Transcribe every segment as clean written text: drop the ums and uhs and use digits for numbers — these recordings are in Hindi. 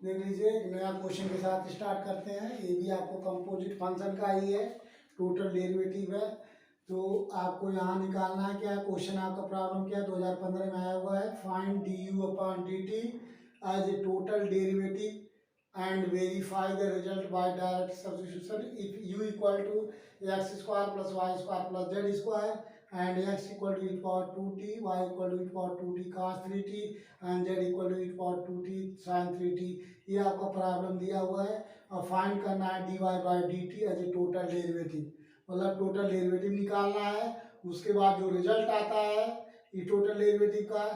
देख लीजिए एक नया क्वेश्चन के साथ स्टार्ट करते हैं। ये भी आपको कंपोजिट फंक्शन का ही है, टोटल डेरिवेटिव है। तो आपको यहाँ निकालना है क्या है, क्वेश्चन आपका प्रॉब्लम क्या है 2015 में आया हुआ है। Find d u upon d t as a total derivative and verify the result by direct substitution if u equal to x square plus y square plus z square and x equal to e power 2t, y equal to e power 2t cos 3t and z equal to e power 2t sin 3t। ये आपका प्रॉब्लम दिया हुआ है और फाइंड करना है dy by dt as a total derivative, मतलब टोटल डेरिवेटिव निकालना है। उसके बाद जो रिजल्ट आता है ये टोटल डेरिवेटिव का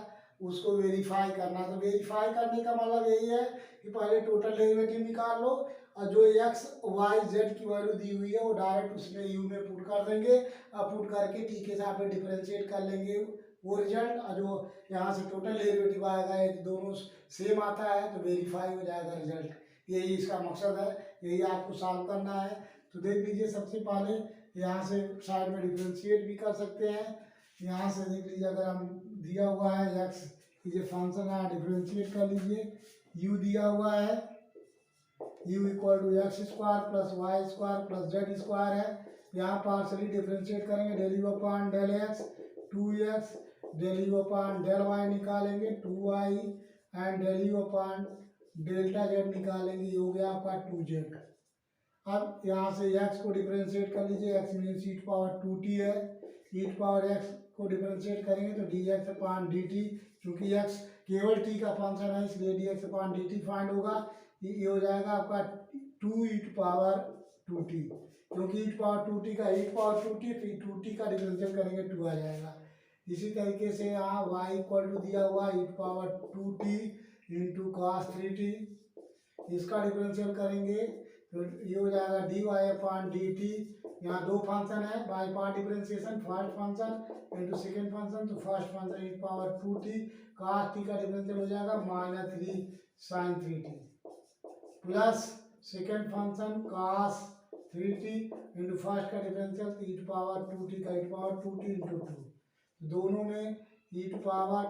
उसको वेरीफाई करना। तो वेरीफाई करने का मतलब यही है कि पहले टोटल डेरिवेटिव निकाल लो और जो एक्स वाई जेड की वैल्यू दी हुई है वो डायरेक्ट उसमें यू में पुट कर देंगे और पुट करके टी के साथ में डिफरेंशिएट कर लेंगे वो रिजल्ट। और जो यहाँ से टोटल डेरिवेटिव आएगा ये दोनों सेम आता है तो वेरीफाई हो जाएगा रिजल्ट। यही इसका मकसद है, यही आपको सॉल्व करना है। तो देख लीजिए सबसे पहले यहाँ से साइड में डिफरेंशिएट भी कर सकते हैं। यहाँ से देख लीजिए अगर हम दिया हुआ है एक्स की जो फंक्शन है डिफरेंशिएट कर लीजिए। u दिया हुआ है u equal to x square plus y square plus z square है। यहाँ पार्शली डिफरेंशिएट करेंगे, del u upon del x 2x, del u upon del y निकालेंगे 2y and del u upon delta z निकालेंगे, ये हो गया आपका 2z। अब यहाँ से x को डिफरेंशिएट कर लीजिए, x मीन्स ई पावर 2t है, ई पावर x को डिफरेंशिएट करेंगे तो dx अपॉन dt, क्योंकि x केवल t का फंक्शन है इसलिए dx अपॉन dt फाइंड होगा। ये हो जाएगा आपका 2 ई पावर 2t, क्योंकि ई पावर 2t का ई पावर 2t फिर 2t का डिफरेंशिएट करेंगे 2 आ जाएगा। इसी तरीके से यहाँ y इक्वल टू दिया हुआ ई power 2t into cos 3t, इसका डिफरेंशियल करेंगे तो ये हो जाएगा d y upon d t. यहाँ दो फंक्शन है by part differentiation, first function into second function, तो first function e power 2t cos t का डिफरेंशियल हो जाएगा -3 sin 3t plus second function cos 3t into first का डिफरेंशियल ई पावर 2t का ई पावर 2t इंटू 2, दोनों में ई पावर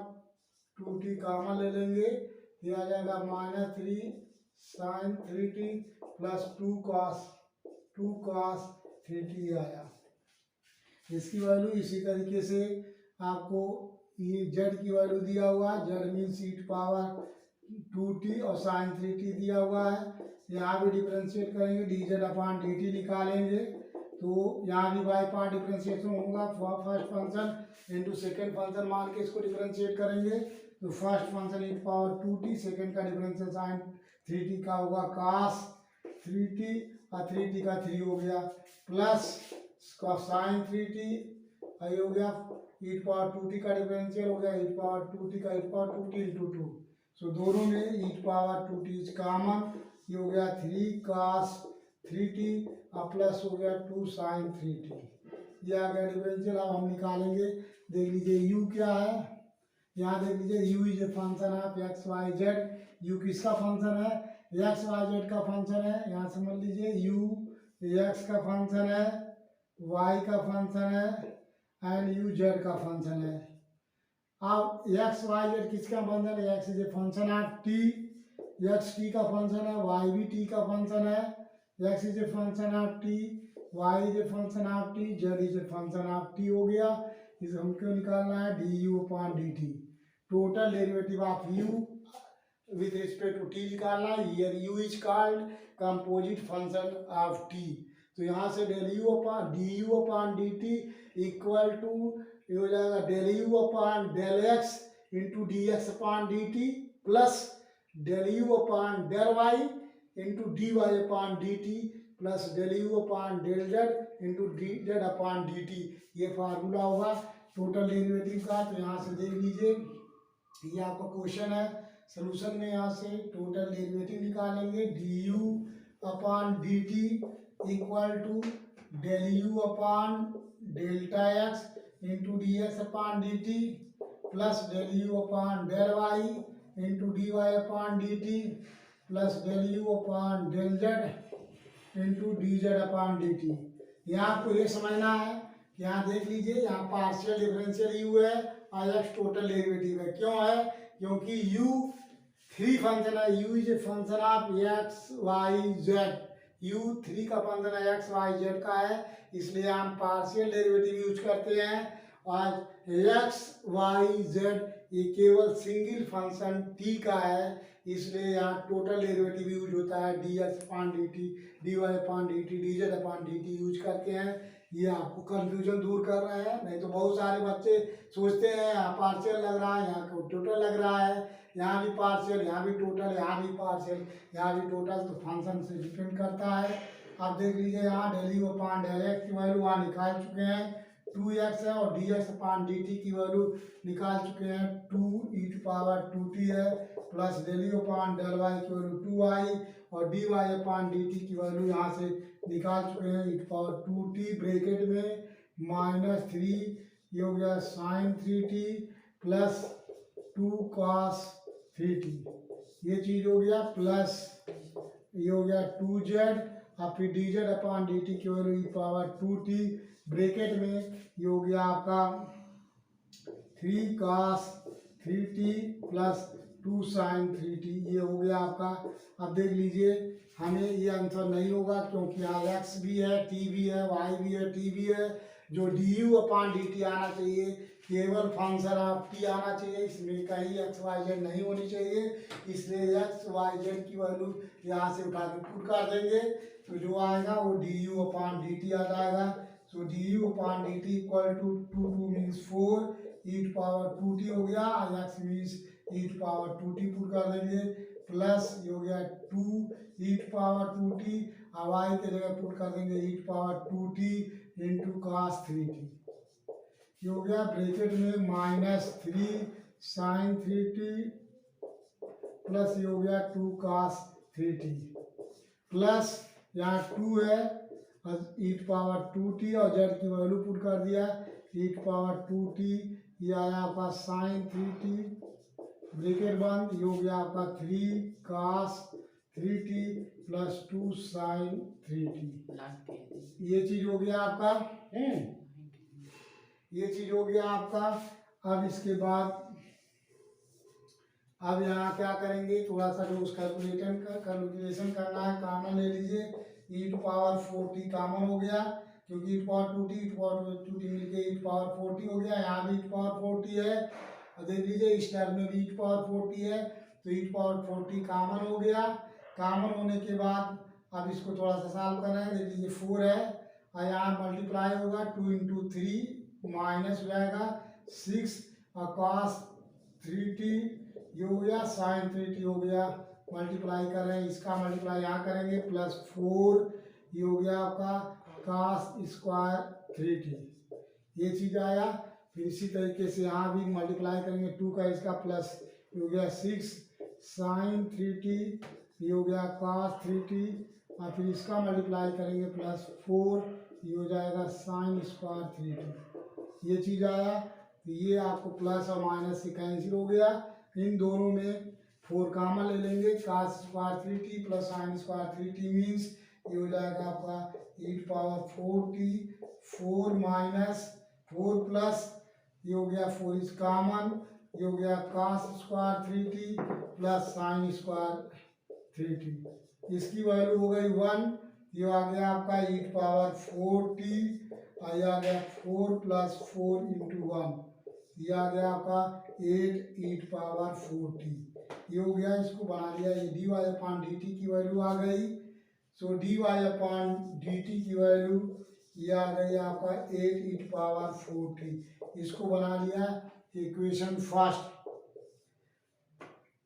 2t कॉमन ले लेंगे, ये आ जाएगा -3 sin 3t plus 2 cos 3t आया। इसकी वैल्यू इसी तरीके से आपको ये z की वैल्यू दिया हुआ है, z मीन्स ई पावर 2t और sin 3t दिया हुआ है। यहाँ भी डिफरेंशिएट करेंगे, dz अपॉन dt निकालेंगे तो यहाँ भी बाई पार्ट डिफरेंशिएशन होगा। First function into second function मान के इसको डिफरेंशिएट करेंगे तो first function e power 2t, second का डिफरेंशियल साइन 3t का होगा cos 3t और 3t का 3 हो गया प्लस साइन 3t, ये हो गया ई पावर 2t का डिफरेंशियल हो गया ई पावर 2t का ई पावर 2t इंटू 2, सो दोनों में ई पावर 2t कॉमन, ये हो गया 3 cos 3t और प्लस हो गया 2 sin 3t, ये आ गया डिफरेंशियल। अब हम निकालेंगे, देख लीजिए u क्या है, यहाँ देख लीजिए u is a function of x y z. u किसका फंक्शन है, एक्स वाई जेड का फंक्शन है। यहाँ समझ लीजिए u एक्स का फंक्शन है, y का फंक्शन है एंड u जेड का फंक्शन है। अब एक्स वाई जेड किसका फंक्शन है, x is a function of t, x t का फंक्शन है, वाई भी टी का फंक्शन है। X is a function of t, Y is a function of t, z is a function of t हो गया। इसे हमको निकालना है d u upon d t, total derivative of u with respect to t निकालना है। Here u is called composite function of t. तो यहाँ से del u upon d u upon d t equal to ये हो जाएगा del u upon del x into d x upon d t plus del u upon del y into d y upon d t plus del u upon del z into d z upon d t, ये फार्मूला होगा टोटल डेरिवेटिव का। तो यहाँ से देख लीजिए ये आपका क्वेश्चन है, सोल्यूशन में यहाँ से टोटल डेरिवेटिव निकालेंगे d u upon d t equal to del u upon delta x into d x upon d t plus del u upon del y into d y upon d t plus del u upon del z into d z upon d t. यहाँ आपको ये समझना है कि यहाँ देख लीजिए यहाँ पार्शियल डिफरेंशियल यू है और एक्स टोटल डेरिवेटिव है। क्यों है, क्योंकि यू थ्री फंक्शन है, u is a function of x y z, u three का फंक्शन है एक्स वाई जेड का है, इसलिए हम पार्शियल डेरिवेटिव यूज करते हैं। और एक्स वाई जेड ये केवल सिंगल फंक्शन t का है, इसलिए यहाँ टोटल डेरिवेटिव यूज होता है D x upon d T, D y upon d T, D z upon d T use करते हैं। ये आपको कंफ्यूजन दूर कर रहे हैं, नहीं तो बहुत सारे बच्चे सोचते हैं यहाँ पार्शियल लग रहा है, यहाँ टोटल लग रहा है, यहाँ भी पार्शियल, यहाँ भी टोटल, यहाँ भी पार्शियल, यहाँ भी टोटल, तो फंक्शन से डिपेंड करता है। अब देख लीजिए यहाँ del u upon del x की वैल्यू वहाँ निकाल चुके हैं, 2x है, और d x upon d t की वैल्यू निकाल चुके हैं 2e⁻2t है, plus del u upon del y की वैल्यू 2y, और d y upon d t की वैल्यू यहाँ से निकाल चुके हैं e⁻2t, ब्रैकेट में -3, ये हो गया sign 3t plus 2 cos 3t, ये चीज हो गया, प्लस ये हो गया 2z, और फिर D z upon d t की वैल्यू e⁻2t, ब्रैकेट में ये हो गया आपका 3 cos 3t plus 2 sin 3t, ये हो गया आपका। अब देख लीजिए हमें ये आंसर नहीं होगा, क्योंकि यहाँ x भी है, t भी है, y भी है, t भी है, जो D u upon d T आना चाहिए, केवल फंक्शन ऑफ t आना चाहिए, इसमें कहीं एक्स वाई जेड नहीं होनी चाहिए, इसलिए एक्स वाई जेड की वैल्यू यहाँ से उठा के पुट कर देंगे, तो जो आएगा वो d u upon d t आ जाएगा। So d u upon d t equal to 2 means 4 e⁻2t हो गया, x मीन्स e⁻2t पुट कर देंगे, प्लस ये हो गया 2 e⁻2t, और y के जगह पुट कर देंगे e⁻2t इंटू cos 3t, ये हो गया, ब्रैकेट में -3 sin 3t प्लस ये हो गया 2 cos 3t, प्लस यहाँ 2 है e⁻2t, और z की वैल्यू पुट कर दिया e⁻2t, ये आया आपका साइन 3t, ब्रैकेट बंद, ये हो गया आपका 3 cos 3t plus 2 sin 3t, ये चीज हो गया आपका, ये चीज हो गया आपका। अब इसके बाद अब यहाँ क्या करेंगे, थोड़ा सा जो उस कैलकुलेशन करना है, कॉमन ले लीजिए, e⁻4t कॉमन हो गया, क्योंकि e⁻2t मिलके e⁻4t हो गया, यहाँ भी e⁻4t है, और देख लीजिए इस टर्म में भी e⁻4t है, तो e⁻4t कॉमन हो गया। कॉमन होने के बाद अब इसको थोड़ा सा सॉल्व कर रहे हैं, देख लीजिए 4 है, और यहाँ मल्टीप्लाई होगा 2 इंटू 3 माइनस हो जाएगा 6, और cos 3t ये हो गया, साइन 3t हो गया, मल्टीप्लाई कर रहे हैं, इसका मल्टीप्लाई यहाँ करेंगे, प्लस 4 ये हो गया आपका cos स्क्वायर 3t, ये चीज आया। फिर इसी तरीके से यहाँ भी मल्टीप्लाई करेंगे 2 का इसका, प्लस ये हो गया 6 साइन 3t, ये हो गया cos 3t, और फिर इसका मल्टीप्लाई करेंगे प्लस 4, ये हो जाएगा साइन स्क्वायर 3t, ये चीज आया। तो ये आपको प्लस और माइनस से कैंसिल हो गया, इन दोनों में 4 कॉमन ले लेंगे, cos square 3t plus sine square 3t means ये हो जाएगा आपका e⁻4t, 4 माइनस 4 प्लस ये हो गया 4 इज कॉमन, ये हो गया cos square 3t plus sine square 3t, इसकी वैल्यू हो गई 1, ये आ गया आपका e⁻4t, और ये आ गया 4 प्लस 4 इंटू 1, ये आ गया आपका 8 e⁻4t, ये हो गया, इसको बना लिया, ये D y upon d t की वैल्यू आ गई। सो D y upon d t की वैल्यू ये आ गई आपका 8 e⁻4t, इसको बना लिया इक्वेशन फर्स्ट।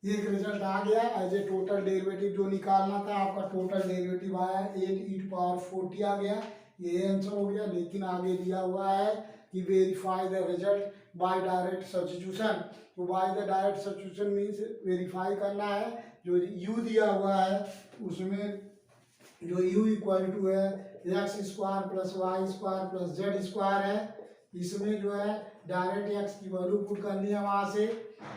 एक रिजल्ट आ गया, एज ए टोटल डेरिवेटिव जो निकालना था आपका टोटल डेरिवेटिव आया 8 e⁻4t आ गया, ये आंसर हो गया। लेकिन आगे दिया हुआ है कि verify the result by direct substitution, तो by the direct substitution means verify करना है, जो u दिया हुआ है उसमें जो u इक्वल टू है x square plus y square plus z square है, इसमें जो है डायरेक्ट x की वैल्यू पुट करनी है, वहाँ से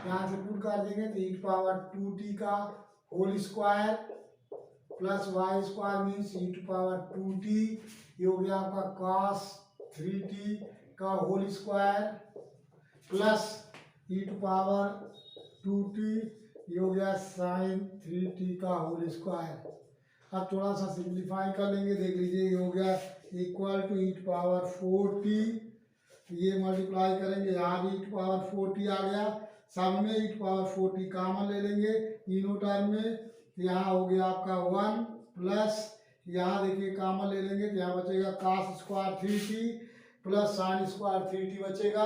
यहाँ से पुट कर देंगे तो e⁻2t का whole square plus y square means e⁻2t, ये हो गया आपका cos 3t का होल स्क्वायर प्लस e⁻2t ये हो गया साइन 3t का होल स्क्वायर। अब थोड़ा सा सिंप्लीफाई कर लेंगे, देख लीजिए ये हो गया equal to E power 4t, ये मल्टीप्लाई करेंगे, यहाँ भी ई पावर 4t आ गया, सब में ई पावर 4t कॉमन ले लेंगे तीनों टर्म में, तो यहाँ हो गया आपका 1 प्लस यहाँ देखिए कॉमन ले लेंगे, तो यहाँ बचेगा cos square 3t plus sine square 3t बचेगा,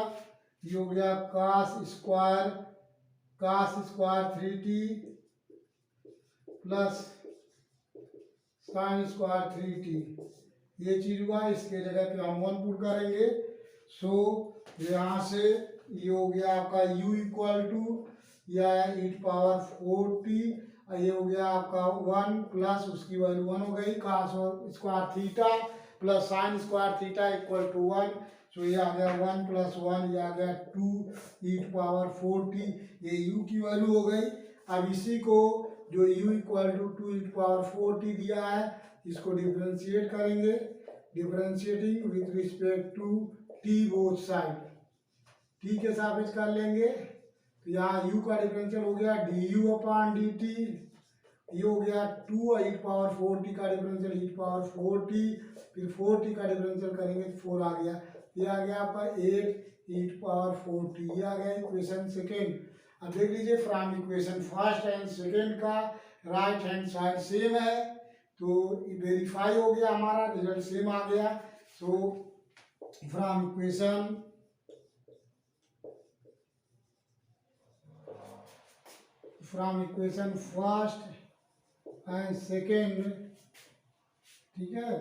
ये हो गया cos square 3t plus sine square 3t, ये चीज हुआ। इसके जगह पे हम 1 पुट करेंगे, सो यहाँ से ये हो गया आपका u इक्वल टू या ई पावर 4t, ये हो गया आपका 1 प्लस उसकी वैल्यू 1 हो गई cos square theta plus sine square theta equal to 1, so ये आ गया 1 प्लस 1, ये आ गया 2 ई पावर 4t, ये u की वैल्यू हो गई। अब इसी को जो u equal to 2 e power 4t दिया है, इसको डिफरेंशिएट करेंगे, differentiating with respect to t both side, t के सापेक्ष कर लेंगे, तो यहाँ u का डिफरेंशियल हो गया du अपॉन dt, ये हो गया 2 ई पावर 4t का डिफरेंशियल ई पावर 4t, फिर 4t का डिफरेंशियल करेंगे तो 4 आ गया, ये आ गया आपका 8 ई पावर 4t, ये आ गया इक्वेशन सेकेंड। अब देख लीजिए from equation first and second का राइट हैंड साइड सेम है, तो वेरीफाई हो गया, हमारा रिजल्ट सेम आ गया। So from equation first and second, ठीक है,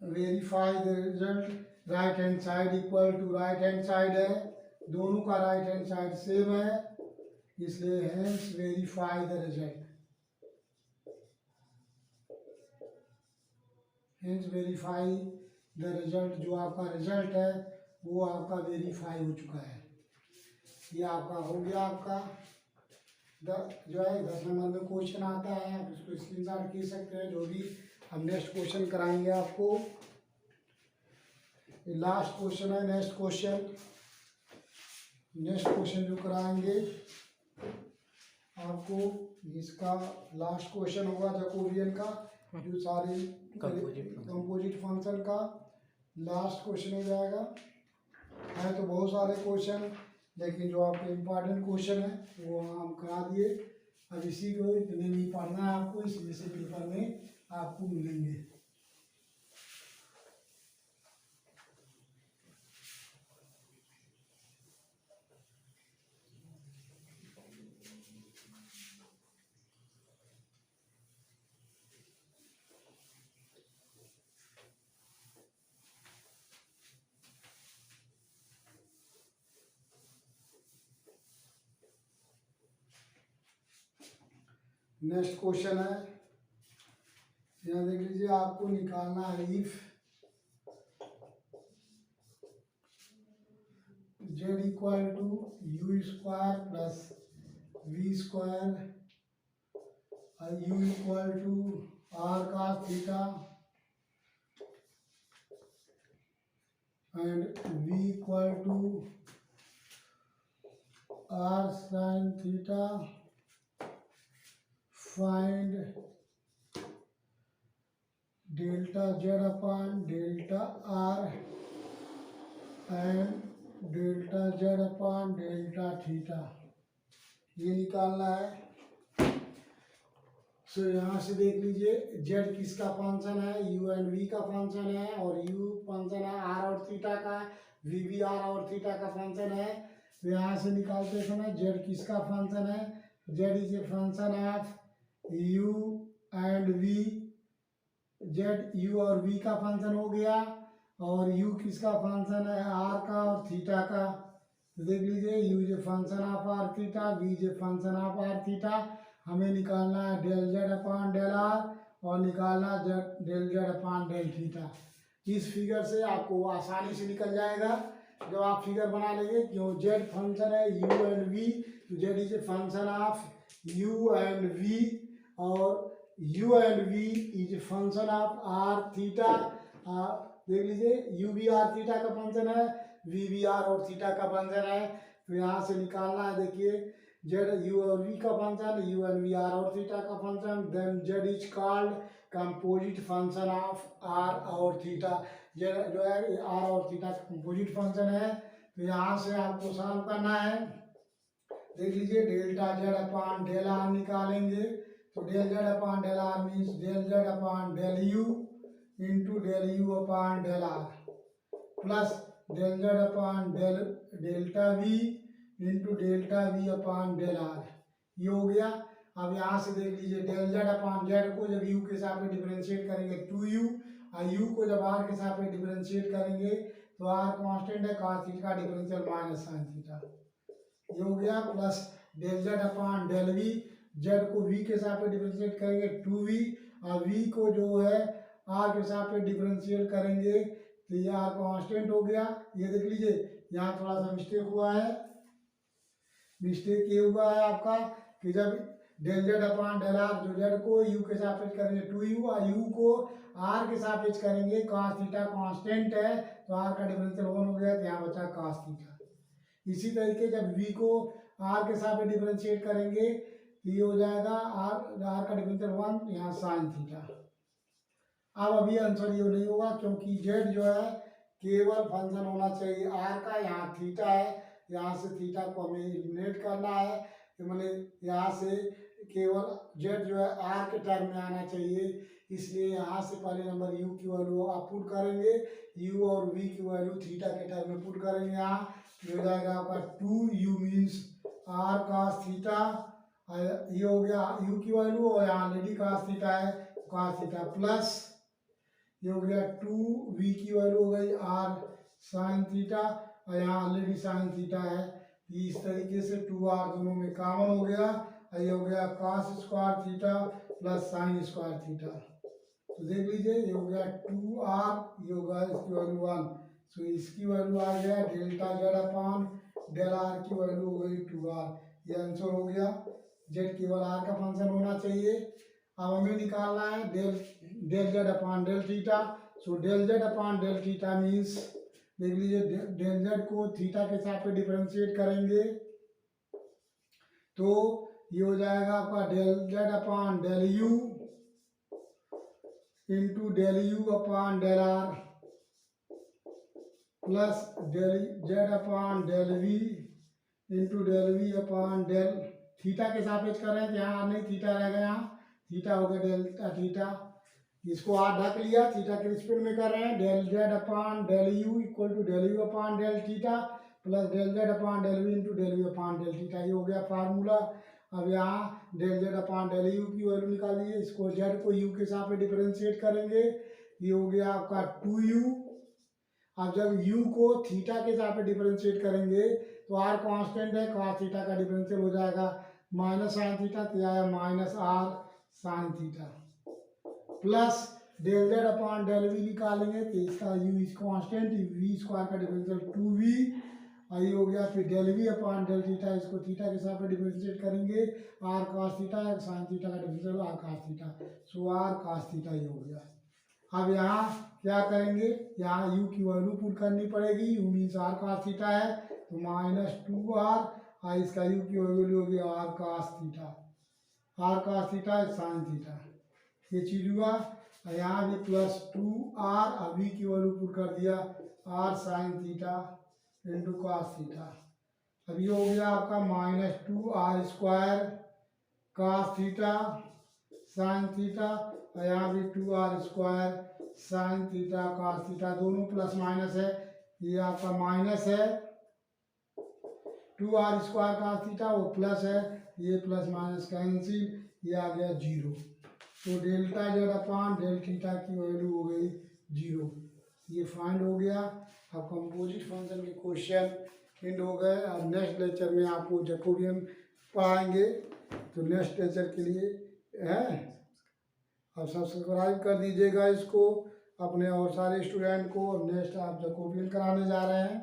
verify the result, right hand side equal to right hand side है, दोनों का राइट हैंड साइड सेम है, इसलिए hence verify the result, hence verify the result, जो आपका रिजल्ट है वो आपका वेरीफाई हो चुका है। ये आपका हो गया, आपका जो है 10 नंबर में क्वेश्चन आता है, आप उसको स्क्रीनशॉट खींच सकते हैं, जो भी हम नेक्स्ट क्वेश्चन कराएंगे आपको, लास्ट क्वेश्चन है। नेक्स्ट क्वेश्चन जो कराएंगे आपको, इसका लास्ट क्वेश्चन होगा जैकोबियन का, जो सारे कंपोजिट फंक्शन का लास्ट क्वेश्चन हो जाएगा। है तो बहुत सारे क्वेश्चन, लेकिन जो आपके इम्पोर्टेंट क्वेश्चन है वो हम करा दिए। अब इसी को इतने नहीं पढ़ना है आपको, इसमें से पेपर में आपको मिलेंगे। नेक्स्ट क्वेश्चन है, यहाँ देख लीजिए, आपको निकालना है if z equal to u square plus v square, u equal to r cos theta and v equal to r sin theta, find delta z upon delta r and delta z upon delta theta, ये निकालना है। सो यहाँ से देख लीजिए, z किसका फंक्शन है, u एंड v का फंक्शन है, और u फंक्शन है r और थीटा का, v भी r और थीटा का फंक्शन है। तो यहाँ से निकालते समय z किसका फंक्शन है, z is a function of u and v, z u और v का फंक्शन हो गया, और u किसका फंक्शन है, r का और थीटा का। तो देख लीजिए, u is a function of r theta, v is a function of r theta, हमें निकालना है del z upon del r और निकालना del z upon del theta. इस फिगर से आपको आसानी से निकल जाएगा जब आप फिगर बना लेंगे, क्यों z फंक्शन है u एंड v, तो z is a function of u and v, और u and v is a function of r theta. देख लीजिए, u भी r थीटा का फंक्शन है, v भी r और थीटा का फंक्शन है। तो यहाँ से निकालना है, देखिए जेड यू और वी का function, u and v r और थीटा का function, then z is called composite function of are और थीटा। जेड जो है आर और थीटा का कंपोजिट फंक्शन है। तो यहाँ से आपको सॉल्व करना है। देख लीजिए delta z upon del r निकालेंगे, तो del Z upon del r means del Z upon del u into del u upon del r plus del Z upon del delta v into delta v upon del r, ये हो गया। अब यहाँ से देख लीजिए डेल जेड अपॉन जेड को जब यू के साथ में डिफरेंशिएट करेंगे 2u और यू को जब आर के साथ में डिफरेंशिएट करेंगे तो आर कांस्टेंट है, cos थीटा का डिफरेंशियल माइनस साइन थीटा, ये हो गया। Plus del Z upon del v, z को वी के साथ में डिफरेंशिएट करेंगे 2v और वी को जो है आर के साथ में डिफरेंशिएट करेंगे तो ये आर कांस्टेंट हो गया। ये देख लीजिए यहाँ थोड़ा सा मिस्टेक हुआ है। मिस्टेक ये हुआ है आपका कि जब del Z upon del R, जो जेड को यू के सापेक्ष करेंगे 2u और यू को आर के सापेक्ष करेंगे, cos थीटा कांस्टेंट है तो आर का डिफरेंशियल 1 हो गया, तो यहाँ बचा cos थीटा। इसी तरीके जब v को r के साथ में डिफरेंशिएट करेंगे तो ये हो जाएगा r का डिफरेंशियल 1, यहाँ साइन थीटा। अब अभी आंसर ये नहीं होगा क्योंकि z जो है केवल फंक्शन होना चाहिए r का, यहाँ थीटा है, यहाँ से थीटा को हमें एलिमिनेट करना है, तो मैंने यहाँ से केवल z जो है r के टर्म में आना चाहिए, इसलिए यहाँ से पहले नंबर u की वैल्यू आप पुट करेंगे, u और v की वैल्यू थीटा के टर्म में पुट करेंगे। यहाँ हो जाएगा आपका 2u means r cos theta, ये हो गया u की वैल्यू और यहाँ ऑलरेडी cos थीटा है, cos थीटा प्लस ये हो गया 2v की वैल्यू हो गई r साइन थीटा और यहाँ ऑलरेडी साइन थीटा है, इस तरीके से 2r दोनों में कॉमन हो गया और ये हो गया cos square theta plus sine square theta. तो देख लीजिए ये हो गया 2r, ये होगा इसकी वैल्यू 1, तो इसकी वैल्यू आ गया delta z upon del r की वैल्यू हो गई 2r, ये आंसर हो गया। जेड केवल आर का फंक्शन होना चाहिए। अब हमें निकालना है del Z upon del theta, so del Z upon del theta means देख लीजिए डेल जेड को थीटा के साथ में डिफरेंशिएट करेंगे तो ये हो जाएगा आपका del Z upon del u into del u upon del r plus del Z upon del v into del v upon del theta के सापेक्ष कर रहे हैं, यहाँ नहीं थीटा रहेगा, यहाँ थीटा हो गया डेल्टा थीटा, इसको आर ढक लिया, थीटा के रिस्पेक्ट में कर रहे हैं, del Z upon del u equal to del u upon del theta plus del Z upon del v into del u upon del theta, ये हो गया फार्मूला। अब यहाँ del Z upon del u की वैल्यू निकालिए, इसको जेड को यू के साथ में डिफरेंशिएट करेंगे, ये हो गया आपका 2u। अब जब u को थीटा के साथ में डिफरेंशिएट करेंगे तो r कांस्टेंट है, cos थीटा का डिफरेंशियल हो जाएगा माइनस साइन थीटा, तो आया minus r sine theta plus del Z upon del v निकालेंगे तो इसका u is constant, v square का डिफरेंशियल 2v और ये हो गया फिर del v upon del theta, इसको थीटा के साथ में डिफरेंशिएट करेंगे, r cos theta sine theta का differential r cos theta, so r cos theta ये हो गया। अब यहाँ क्या करेंगे, यहाँ u की वैल्यू पुट करनी पड़ेगी, u means r cos theta है तो माइनस 2r और इसका u की वैल्यू होगी r cos theta, r cos theta sine theta, ये चीज हुआ। यहाँ भी प्लस 2r और v की वैल्यू पुट कर दिया r sine theta into cos theta, अब ये हो गया आपका minus 2r square cos theta sine theta और यहाँ भी 2r square sine theta cos theta, दोनों प्लस माइनस है, ये आपका माइनस है 2r स्क्वायर cos थीटा, वो प्लस है, ये प्लस माइनस कैंसिल, ये आ गया 0, तो delta z upon del theta की वैल्यू हो गई 0, ये फाइंड हो गया। अब कंपोजिट फंक्शन के क्वेश्चन एंड हो गए। अब नेक्स्ट लेक्चर में आपको जैकोबियन पढ़ाएंगे, तो नेक्स्ट लेक्चर के लिए है अब सब्सक्राइब कर दीजिएगा इसको अपने और सारे स्टूडेंट को। अब नेक्स्ट आप जैकोबियन कराने जा रहे हैं।